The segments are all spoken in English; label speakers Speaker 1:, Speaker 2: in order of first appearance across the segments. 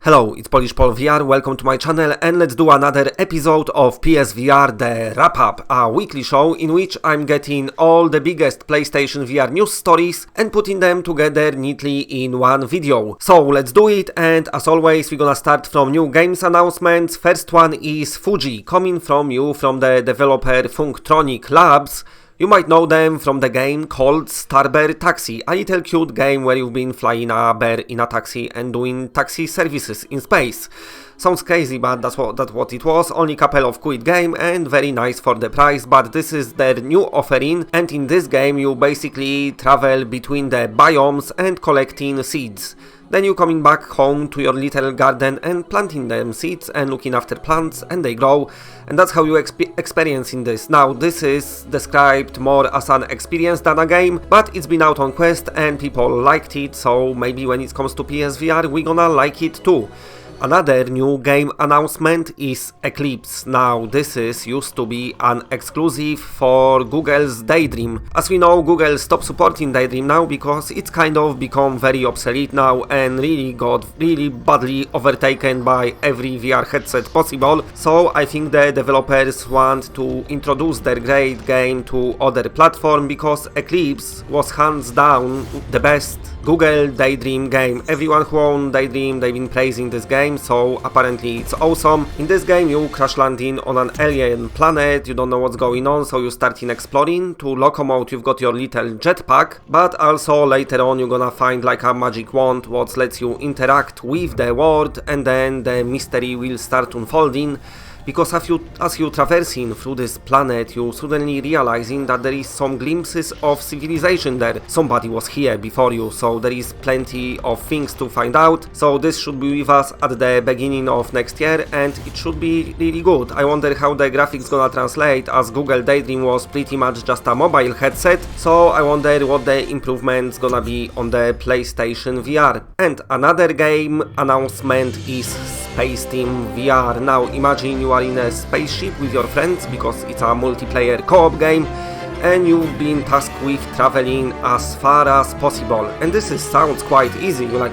Speaker 1: Hello, it's Polish Paul VR, welcome to my channel and let's do another episode of PSVR The Wrap-Up, a weekly show in which I'm getting all the biggest PlayStation VR news stories and putting them together neatly in one video. So let's do it, and as always we're gonna start from new games announcements. First one is FUJI, coming from the developer Funktronic Labs. You might know them from the game called Star Bear Taxi, a little cute game where you've been flying a bear in a taxi and doing taxi services in space. Sounds crazy, but that's what it was. Only couple of quid game and very nice for the price, but this is their new offering, and in this game you basically travel between the biomes and collecting seeds. Then you coming back home to your little garden and planting them seeds and looking after plants and they grow, and that's how you experiencing this. Now this is described more as an experience than a game, but it's been out on Quest and people liked it, so maybe when it comes to PSVR we're gonna like it too. Another new game announcement is Eclipse. Now this used to be an exclusive for Google's Daydream. As we know, Google stopped supporting Daydream now because it's kind of become very obsolete now and really got badly overtaken by every VR headset possible. So I think the developers want to introduce their great game to other platforms, because Eclipse was hands down the best Google Daydream game. Everyone who owned Daydream, they've been praising this game, so apparently it's awesome. In this game you crash landing on an alien planet, you don't know what's going on, so you start in exploring. To locomote you've got your little jetpack, but also later on you're gonna find like a magic wand what lets you interact with the world, and then the mystery will start unfolding. Because as you traversing through this planet, you suddenly realizing that there is some glimpses of civilization there. Somebody was here before you, so there is plenty of things to find out. So this should be with us at the beginning of next year and it should be really good. I wonder how the graphics gonna translate, as Google Daydream was pretty much just a mobile headset, so I wonder what the improvements gonna be on the PlayStation VR. And another game announcement is SPACETEAM VR. Now imagine you are in a spaceship with your friends, because it's a multiplayer co-op game, and you've been tasked with traveling as far as possible. And this sounds quite easy, you're like,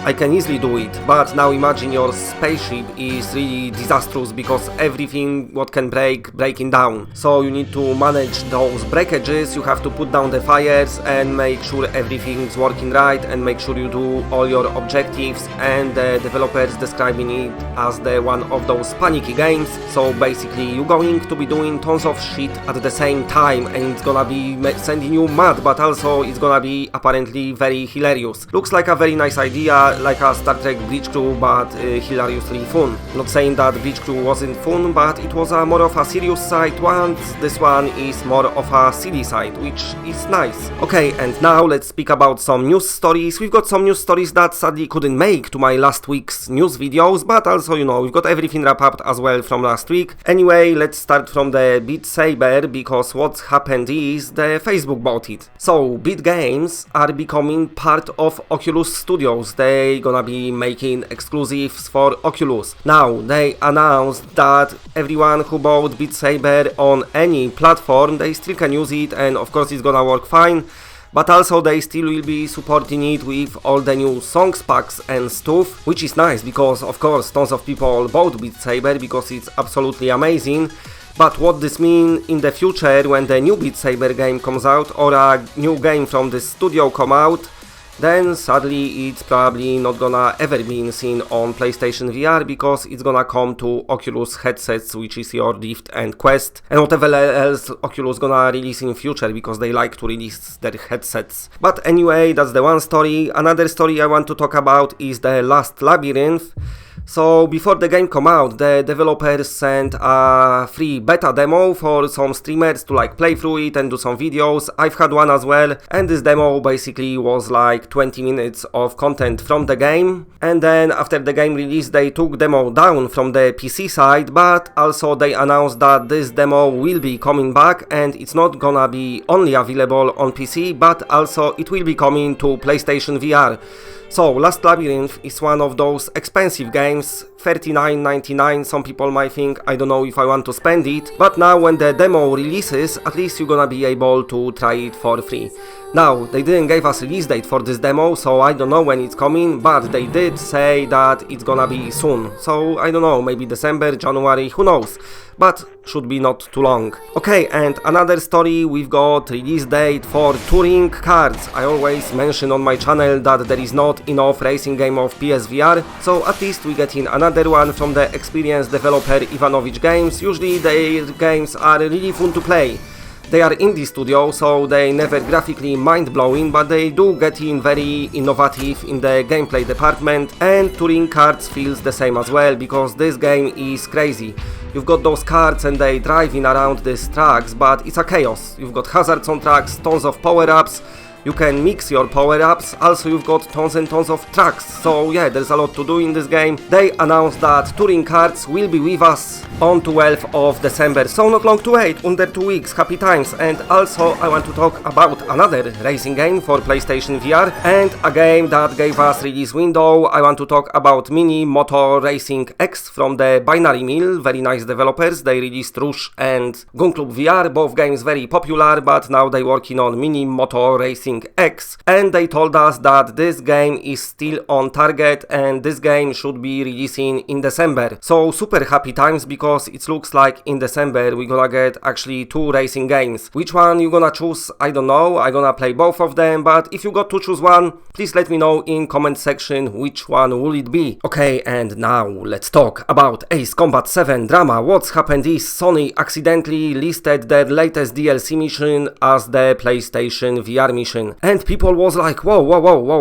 Speaker 1: I can easily do it. But now imagine your spaceship is really disastrous because everything what can breaking down. So you need to manage those breakages, you have to put down the fires and make sure everything's working right and make sure you do all your objectives, and the developers describing it as one of those panicky games. So basically you're going to be doing tons of shit at the same time and it's gonna be sending you mad, but also it's gonna be apparently very hilarious. Looks like a very nice idea, like a Star Trek Bridge Crew, but hilariously fun. Not saying that Bridge Crew wasn't fun, but it was more of a serious side once. This one is more of a silly side, which is nice. Okay, and now let's speak about some news stories. We've got some news stories that sadly couldn't make to my last week's news videos, but also, you know, we've got everything wrapped up as well from last week. Anyway, let's start from the Beat Saber, because what's happened is the Facebook bought it. So Beat Games are becoming part of Oculus Studios. They gonna be making exclusives for Oculus. Now they announced that everyone who bought Beat Saber on any platform, they still can use it, and of course it's gonna work fine, but also they still will be supporting it with all the new songs packs and stuff, which is nice because of course tons of people bought Beat Saber because it's absolutely amazing. But what this means in the future, when the new Beat Saber game comes out or a new game from the studio come out, then sadly it's probably not gonna ever be seen on PlayStation VR, because it's gonna come to Oculus headsets, which is your Rift and Quest, and whatever else Oculus gonna release in future, because they like to release their headsets. But anyway, that's the one story. Another story I want to talk about is the last Labyrinth. So before the game come out, the developers sent a free beta demo for some streamers to like play through it and do some videos. I've had one as well, and this demo basically was like 20 minutes of content from the game. And then after the game release, they took demo down from the PC side, but also they announced that this demo will be coming back and it's not gonna be only available on PC, but also it will be coming to PlayStation VR. So Last Labyrinth is one of those expensive games, $39.99, some people might think, I don't know if I want to spend it, but now when the demo releases, at least you're gonna be able to try it for free. Now, they didn't give us release date for this demo, so I don't know when it's coming, but they did say that it's gonna be soon. So I don't know, maybe December, January, who knows, but should be not too long. Okay, and another story, we've got release date for touring KARTS. I always mention on my channel that there is not enough racing game of PSVR, so at least we get in another one from the experienced developer FUJII Games. Usually their games are really fun to play. They are indie studio, so they never graphically mind-blowing, but they do get in very innovative in the gameplay department, and touring KARTS feels the same as well, because this game is crazy. You've got those carts and they driving around these tracks, but it's a chaos. You've got hazards on tracks, tons of power-ups. You can mix your power-ups, also you've got tons and tons of tracks, so yeah, there's a lot to do in this game. They announced that touring KARTS will be with us on 12th of December, so not long to wait, under 2 weeks, happy times. And also I want to talk about another racing game for PlayStation VR, and a game that gave us release window. I want to talk about Mini MOTO Racing X from the Binary Mill, very nice developers. They released Rush and Gun Club VR, both games very popular, but now they're working on Mini MOTO Racing X, and they told us that this game is still on target and this game should be releasing in December. So super happy times, because it looks like in December we're gonna get actually 2 racing games. Which one you gonna choose? I don't know, I'm gonna play both of them, but if you got to choose one, please let me know in comment section which one will it be. Okay, and now let's talk about Ace Combat 7 drama. What's happened is Sony accidentally listed their latest DLC mission as the PlayStation VR mission. And people was like, whoa,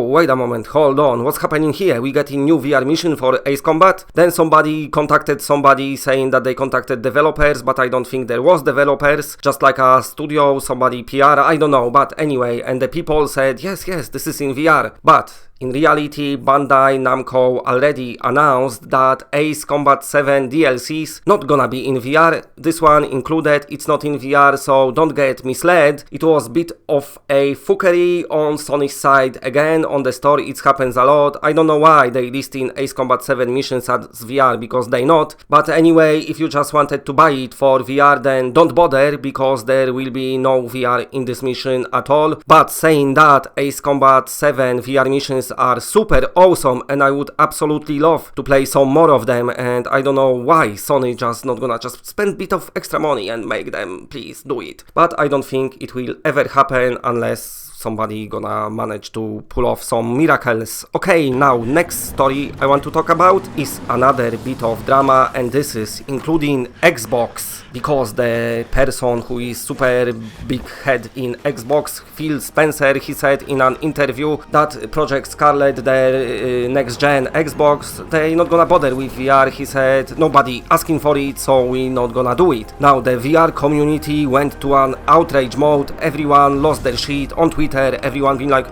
Speaker 1: wait a moment, hold on, what's happening here? We getting new VR mission for Ace Combat? Then somebody contacted somebody saying that they contacted developers, but I don't think there was developers, just like a studio, somebody PR, I don't know, but anyway, and the people said, yes, this is in VR, but in reality, Bandai Namco already announced that Ace Combat 7 DLCs not gonna be in VR. This one included, it's not in VR, so don't get misled. It was bit of a fuckery on Sony's side. Again, on the store it happens a lot. I don't know why they listing Ace Combat 7 missions as VR, because they not. But anyway, if you just wanted to buy it for VR, then don't bother, because there will be no VR in this mission at all. But saying that, Ace Combat 7 VR missions are super awesome, and I would absolutely love to play some more of them, and I don't know why Sony just not gonna just spend a bit of extra money and make them. Please do it. But I don't think it will ever happen unless somebody gonna manage to pull off some miracles. Okay, now next story I want to talk about is another bit of drama, and this is including Xbox, because the person who is super big head in Xbox, Phil Spencer, he said in an interview that Project Scarlet, their next gen Xbox, they not gonna bother with VR. He said nobody asking for it, so we not gonna do it. Now the VR community went to an outrage mode, everyone lost their shit on Twitter, everyone being like,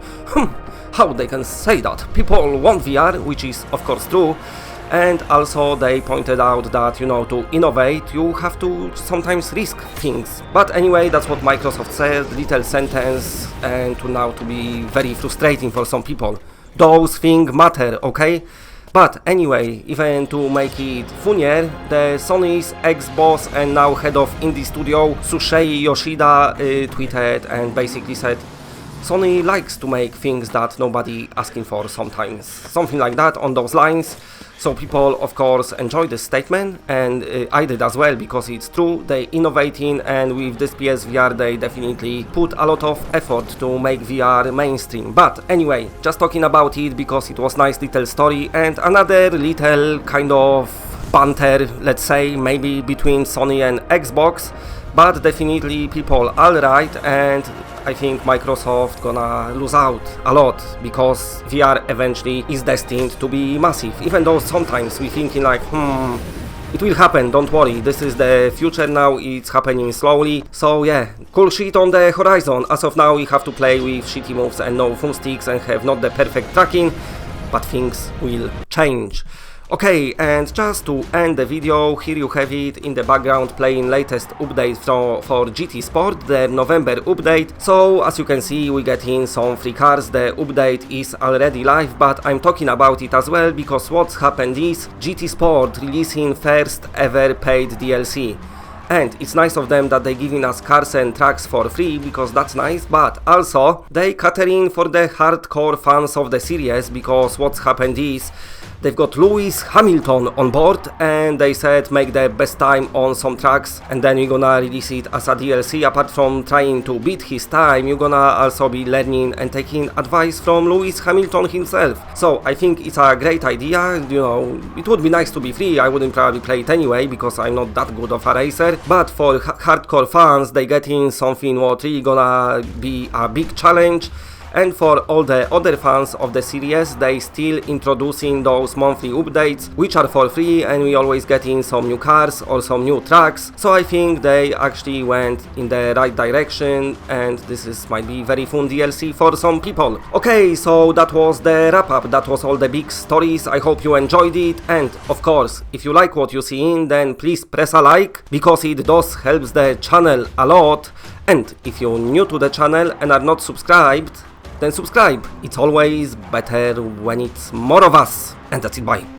Speaker 1: how they can say that? People want VR, which is of course true. And also they pointed out that, you know, to innovate you have to sometimes risk things. But anyway, that's what Microsoft said, little sentence, and to be very frustrating for some people. Those things matter, okay? But anyway, even to make it funnier, the Sony's ex-boss and now head of indie studio, Shuhei Yoshida, tweeted and basically said, Sony likes to make things that nobody asking for sometimes. Something like that on those lines. So people of course enjoy this statement, and I did as well, because it's true, they innovating, and with this PSVR they definitely put a lot of effort to make VR mainstream. But anyway, just talking about it because it was nice little story, and another little kind of banter, let's say, maybe between Sony and Xbox, but definitely people alright, and I think Microsoft gonna lose out a lot, because VR eventually is destined to be massive, even though sometimes we thinking like, it will happen, don't worry, this is the future now, it's happening slowly. So yeah, cool shit on the horizon. As of now we have to play with shitty moves and no thumbsticks and have not the perfect tracking, but things will change. Okay, and just to end the video, here you have it in the background playing latest update for GT Sport, the November update. So as you can see, we get in some free cars. The update is already live, but I'm talking about it as well because what's happened is GT Sport releasing first ever paid DLC. And it's nice of them that they giving us cars and tracks for free, because that's nice, but also they catering for the hardcore fans of the series, because what's happened is they've got Lewis Hamilton on board and they said make the best time on some tracks, and then you're gonna release it as a DLC. Apart from trying to beat his time, you're gonna also be learning and taking advice from Lewis Hamilton himself. So I think it's a great idea. You know, it would be nice to be free. I wouldn't probably play it anyway because I'm not that good of a racer, but for hardcore fans they getting something what really gonna be a big challenge. And for all the other fans of the series, they still introducing those monthly updates, which are for free, and we always getting some new cars or some new tracks. So I think they actually went in the right direction, and might be very fun DLC for some people. Okay, so that was the wrap up. That was all the big stories. I hope you enjoyed it, and of course, if you like what you see, then please press a like, because it does helps the channel a lot. And if you're new to the channel and are not subscribed, then subscribe. It's always better when it's more of us. And that's it, bye.